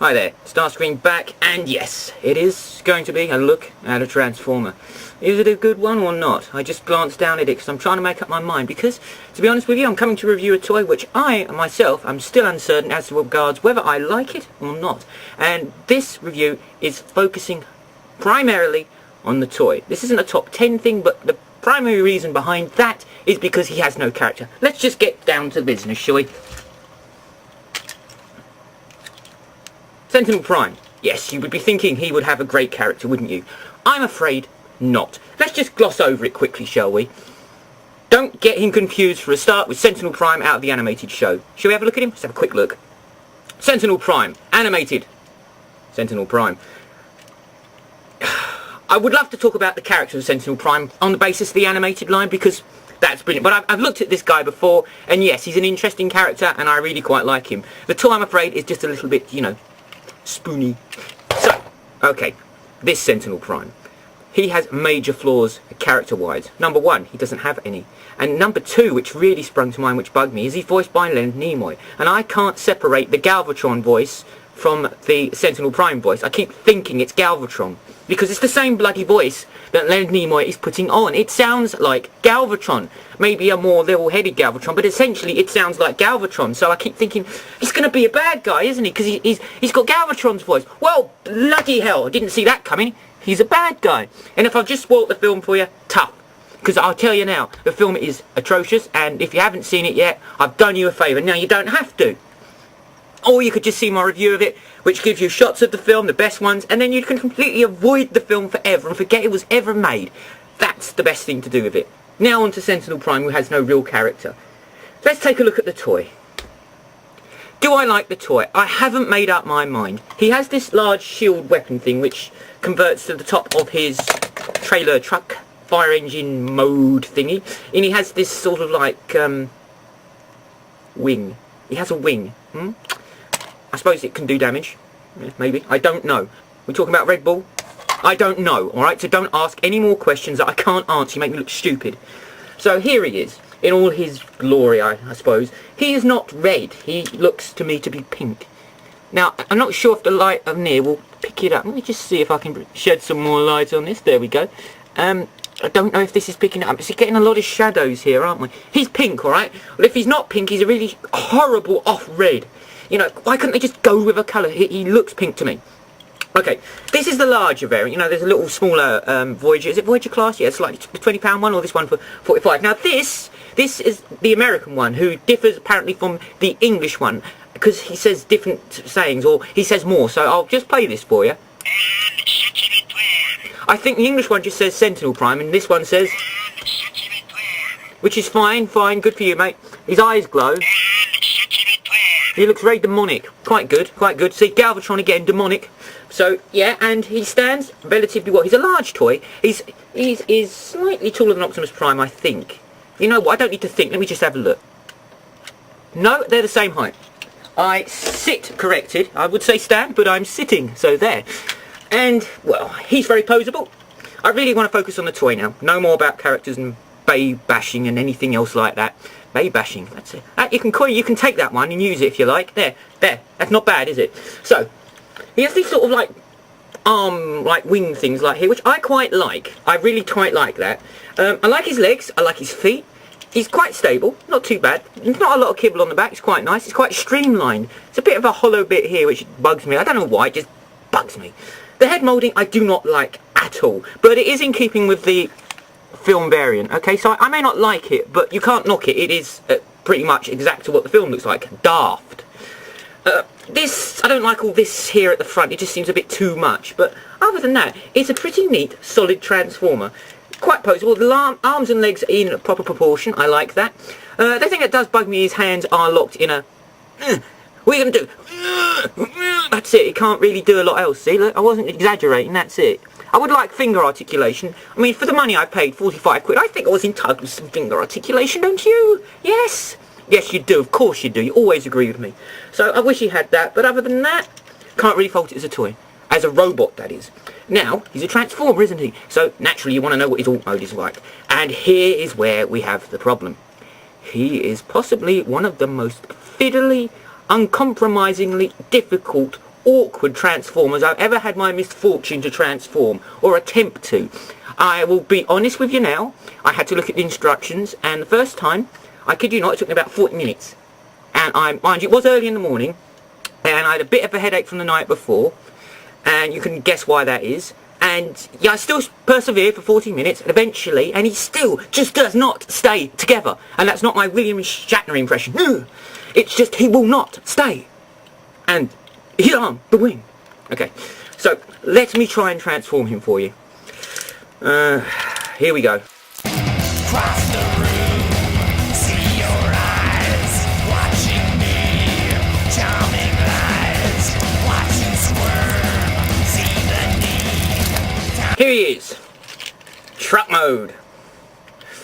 Hi there, Starscreen back, and yes, it is going to be a look at a Transformer. Is it a good one or not? I just glanced down at it because I'm trying to make up my mind, because, to be honest with you, I'm coming to review a toy which I, myself, am still uncertain as to regards whether I like it or not. And this review is focusing primarily on the toy. This isn't a top 10 thing, but the primary reason behind that is because he has no character. Let's just get down to business, shall we? Sentinel Prime. Yes, you would be thinking he would have a great character, wouldn't you? I'm afraid not. Let's just gloss over it quickly, shall we? Don't get him confused for a start with Sentinel Prime out of the animated show. Shall we have a look at him? Let's have a quick look. Sentinel Prime. Animated. Sentinel Prime. I would love to talk about the character of Sentinel Prime on the basis of the animated line, because that's brilliant. But I've looked at this guy before, and yes, he's an interesting character, and I really quite like him. The toy, I'm afraid, is just a little bit, you know, spoony. So, okay, this Sentinel Prime. He has major flaws character-wise. Number one, he doesn't have any. And number two, which really sprung to mind, which bugged me, is he's voiced by Leonard Nimoy. And I can't separate the Galvatron voice from the Sentinel Prime voice. I keep thinking it's Galvatron, because it's the same bloody voice that Leonard Nimoy is putting on. It sounds like Galvatron. Maybe a more level-headed Galvatron, but essentially it sounds like Galvatron. So I keep thinking, he's going to be a bad guy, isn't he? Because he's got Galvatron's voice. Well, bloody hell, I didn't see that coming. He's a bad guy. And if I've just spoilt the film for you, tough. Because I'll tell you now, the film is atrocious, and if you haven't seen it yet, I've done you a favour. Now, you don't have to. Or you could just see my review of it, which gives you shots of the film, the best ones, and then you can completely avoid the film forever and forget it was ever made. That's the best thing to do with it. Now on to Sentinel Prime, who has no real character. Let's take a look at the toy. Do I like the toy? I haven't made up my mind. He has this large shield weapon thing, which converts to the top of his trailer truck fire engine mode thingy, and he has this sort of like wing. He has a wing. I suppose it can do damage. Yeah, maybe. I don't know. We're talking about Red Bull? I don't know, alright? So don't ask any more questions that I can't answer. You make me look stupid. So here he is, in all his glory, I suppose. He is not red. He looks to me to be pink. Now, I'm not sure if the light up near will pick it up. Let me just see if I can shed some more light on this. There we go. I don't know if this is picking it up. It's getting a lot of shadows here, aren't we? He's pink, alright? Well, if he's not pink, he's a really horrible off-red. You know, why couldn't they just go with a colour? He looks pink to me. Okay, this is the larger variant. You know, there's a little smaller Voyager. Is it Voyager class? Yeah, it's like the £20 one, or this one for 45. Now this is the American one, who differs apparently from the English one, because he says different sayings, or he says more. So I'll just play this for you. I think the English one just says Sentinel Prime, and this one says, which is fine, good for you, mate. His eyes glow. He looks very demonic. Quite good. See, Galvatron again, demonic. So, yeah, and he stands relatively well. He's a large toy. He's slightly taller than Optimus Prime, I think. You know what? I don't need to think. Let me just have a look. No, they're the same height. I sit corrected. I would say stand, but I'm sitting. So there. And, well, he's very poseable. I really want to focus on the toy now. No more about characters and bay bashing and anything else like that. Bay bashing, that's it. You can take that one and use it if you like. There. That's not bad, is it? So, he has these sort of like arm, like wing things like here, which I quite like. I really quite like that. I like his legs. I like his feet. He's quite stable, not too bad. There's not a lot of kibble on the back. It's quite nice. It's quite streamlined. It's a bit of a hollow bit here, which bugs me. I don't know why. It just bugs me. The head moulding I do not like at all, but it is in keeping with the film variant. Okay, so I may not like it, but you can't knock it. It is pretty much exactly what the film looks like. Daft. I don't like all this here at the front. It just seems a bit too much. But other than that, it's a pretty neat, solid Transformer. Quite poseable. The arms and legs are in proper proportion. I like that. The thing that does bug me is hands are locked in a... What are you going to do? That's it. It can't really do a lot else. See, look, I wasn't exaggerating. That's it. I would like finger articulation. I mean, for the money I paid, 45 quid, I think I was entitled to some finger articulation, don't you? Yes. Yes, you do. Of course you do. You always agree with me. So I wish he had that. But other than that, can't really fault it as a toy. As a robot, that is. Now, he's a Transformer, isn't he? So, naturally, you want to know what his alt mode is like. And here is where we have the problem. He is possibly one of the most fiddly, uncompromisingly difficult awkward transformers I've ever had my misfortune to transform, or attempt to. I will be honest with you now, I had to look at the instructions, and the first time, I kid you not, it took me about 40 minutes. And mind you, it was early in the morning, and I had a bit of a headache from the night before, and you can guess why that is. And yeah, I still persevered for 40 minutes, and eventually, and he still just does not stay together. And that's not my William Shatner impression. No, it's just he will not stay. And he's on the wing. Okay, so let me try and transform him for you. Here we go. Cross the room, see your eyes, watching me, charming eyes, watch you squirm, see the need. Here he is. Truck mode.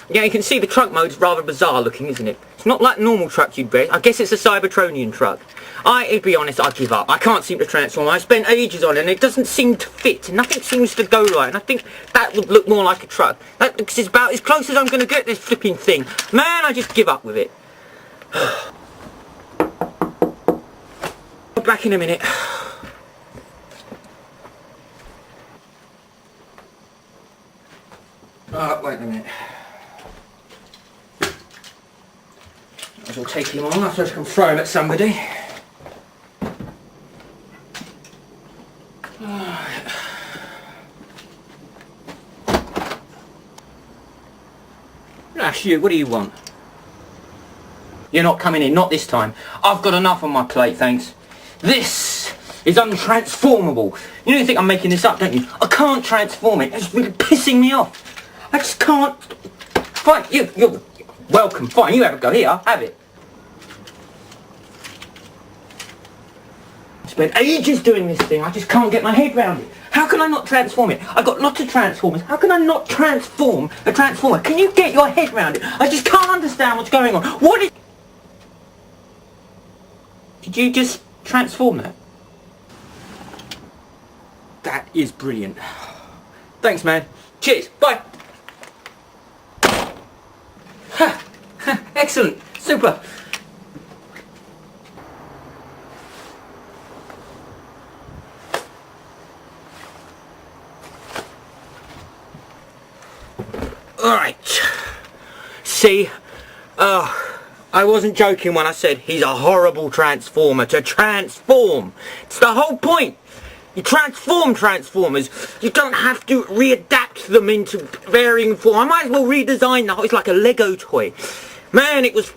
Yeah, you can see the truck mode's rather bizarre looking, isn't it? It's not like normal truck you'd bet. I guess it's a Cybertronian truck. To be honest, I give up. I can't seem to transform. I spent ages on it and it doesn't seem to fit. Nothing seems to go right. And I think that would look more like a truck. That looks about as close as I'm going to get this flipping thing. Man, I just give up with it. Back in a minute. Wait a minute. Might as well take him on. I suppose I can throw him at somebody. That's you, what do you want? You're not coming in, not this time. I've got enough on my plate, thanks. This is untransformable. You don't think I'm making this up, don't you? I can't transform it. It's really pissing me off. I just can't. Fine, you're welcome. Fine, you have a go. Here, have it. I spent ages doing this thing. I just can't get my head round it. How can I not transform it? I've got lots of transformers. How can I not transform a transformer? Can you get your head round it? I just can't understand what's going on. What is... Did you just transform that? That is brilliant. Thanks, man. Cheers. Bye. Ha. Ha. Excellent. Super. Alright, see, I wasn't joking when I said he's a horrible transformer to transform. It's the whole point. You transform transformers. You don't have to readapt them into varying form. I might as well redesign the whole, it's like a Lego toy. Man, it was...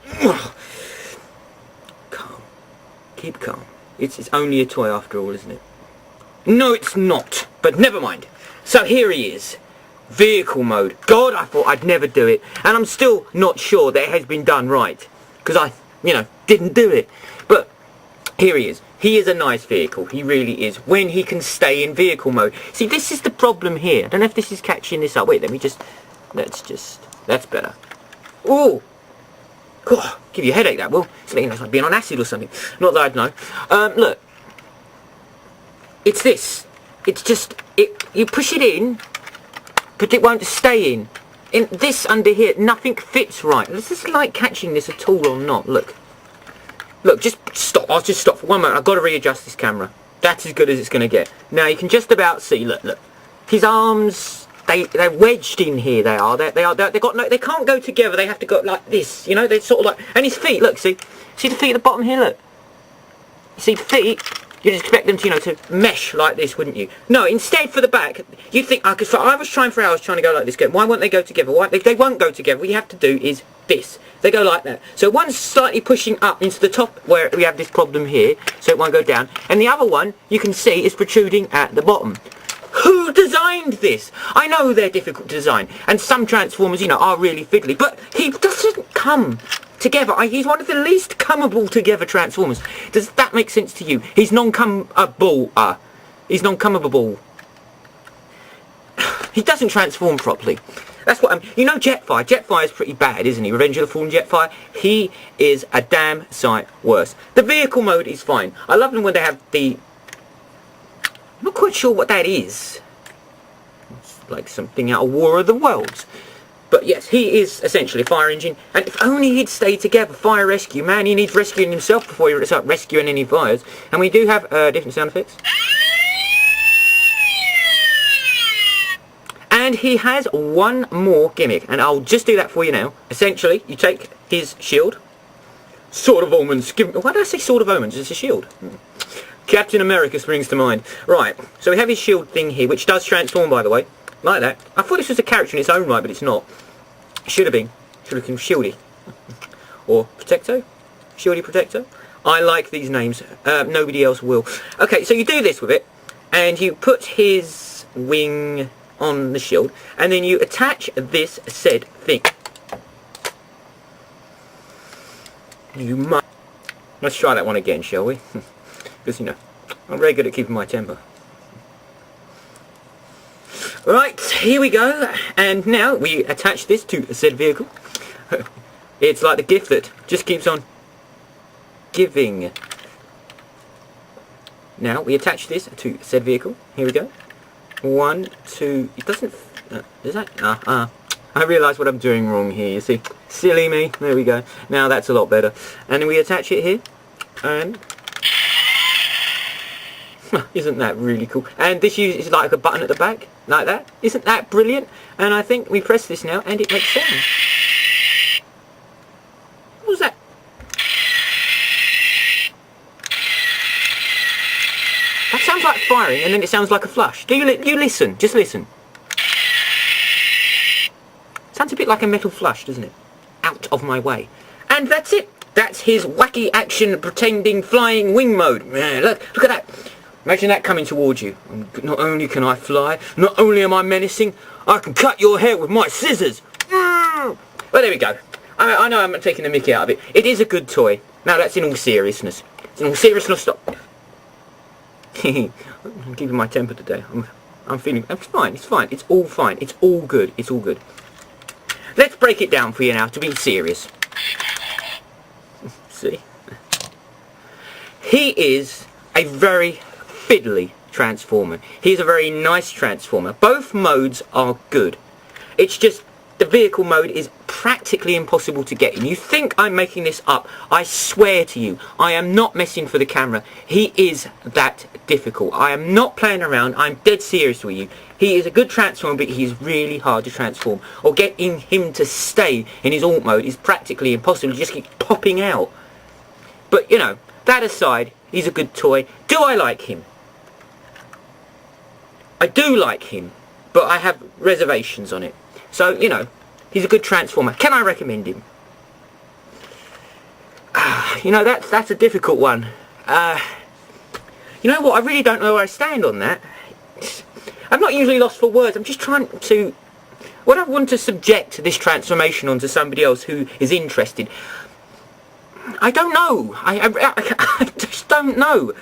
Calm. Keep calm. It's only a toy after all, isn't it? No, it's not. But never mind. So here he is. Vehicle mode. God, I thought I'd never do it. And I'm still not sure that it has been done right. Because I, didn't do it. But here he is. He is a nice vehicle. He really is. When he can stay in vehicle mode. See, this is the problem here. I don't know if this is catching this up. Wait, that's better. Ooh. God, give you a headache, that will. It's like being on acid or something. Not that I'd know. Look. It's this. It's just, you push it in, but it won't stay in. In this under here, nothing fits right. Is this like catching this at all or not? Look. Look, just stop. I'll just stop for one moment. I've got to readjust this camera. That's as good as it's going to get. Now you can just about see. Look. His arms, they're wedged in here. They are. They can't go together. They have to go like this. They're sort of like. And his feet. Look, see the feet at the bottom here. Look. You see the feet. You'd expect them to, to mesh like this, wouldn't you? No, instead for the back, you'd think, I was trying for hours trying to go like this. Why won't they go together? Why? They won't go together. What you have to do is this. They go like that. So one's slightly pushing up into the top where we have this problem here, so it won't go down. And the other one, you can see, is protruding at the bottom. Who designed this? I know they're difficult to design, and some transformers, are really fiddly, but he doesn't come together. He's one of the least comable together transformers. Does that make sense to you? He's non-comable. He's non-comable. He doesn't transform properly. That's what Jetfire. Jetfire is pretty bad, isn't he? Revenge of the Fallen Jetfire. He is a damn sight worse. The vehicle mode is fine. I love them when they have the... I'm not quite sure what that is. It's like something out of War of the Worlds. But yes, he is essentially a fire engine, and if only he'd stay together. Fire rescue, man, he needs rescuing himself before he starts rescuing any fires. And we do have different sound effects. And he has one more gimmick, and I'll just do that for you now. Essentially, you take his shield. Sword of Omens. Why did I say Sword of Omens? It's a shield. Captain America springs to mind. Right, so we have his shield thing here, which does transform, by the way. Like that. I thought this was a character in its own right, but it's not. Should have been. Should have been Shieldy. Or Protecto? Shieldy Protecto? I like these names. Nobody else will. Okay, so you do this with it, and you put his wing on the shield, and then you attach this said thing. Let's try that one again, shall we? Because, you know, I'm very good at keeping my temper. Right, here we go, and now we attach this to said vehicle. It's like the gift that just keeps on giving. Now we attach this to said vehicle. Here we go. 1, 2. It doesn't. Is that? I realise what I'm doing wrong here. You see, silly me. There we go. Now that's a lot better. And then we attach it here, and isn't that really cool? And this is like a button at the back, like that. Isn't that brilliant? And I think we press this now, and it makes sound. What was that? That sounds like firing, and then it sounds like a flush. Do you listen? Just listen. Sounds a bit like a metal flush, doesn't it? Out of my way. And that's it. That's his wacky action pretending flying wing mode. Yeah, look at that. Imagine that coming towards you. Not only can I fly, not only am I menacing, I can cut your hair with my scissors. Well, there we go. I know I'm taking the mickey out of it. It is a good toy. Now that's in all seriousness. In all seriousness, stop. I'm keeping my temper today. I'm feeling. It's fine. It's fine. It's all fine. It's all good. It's all good. Let's break it down for you now to be serious. See? He is a very fiddly transformer. He's a very nice transformer. Both modes are good. It's just the vehicle mode is practically impossible to get in. You think I'm making this up. I swear to you, I am not messing for the camera. He is that difficult. I am not playing around. I'm dead serious with you. He is a good transformer, but he's really hard to transform. Or getting him to stay in his alt mode is practically impossible. He just keeps popping out. But, you know, that aside, he's a good toy. Do I like him? I do like him, but I have reservations on it. So, you know, he's a good transformer. Can I recommend him? You know, that's a difficult one. You know what? I really don't know where I stand on that. I'm not usually lost for words. I'm just trying to... What I want to subject this transformation onto somebody else who is interested. I don't know. I just don't know.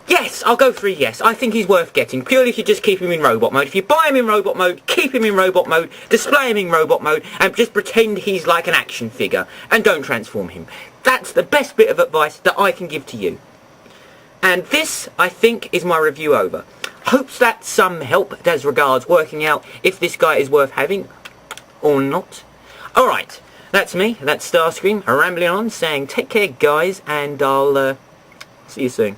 Yes, I'll go for a yes. I think he's worth getting, purely if you just keep him in robot mode. If you buy him in robot mode, keep him in robot mode, display him in robot mode, and just pretend he's like an action figure, and don't transform him. That's the best bit of advice that I can give to you. And this, I think, is my review over. Hopes that's some help as regards working out if this guy is worth having or not. Alright, that's me, that's Starscream, rambling on, saying take care guys, and I'll see you soon.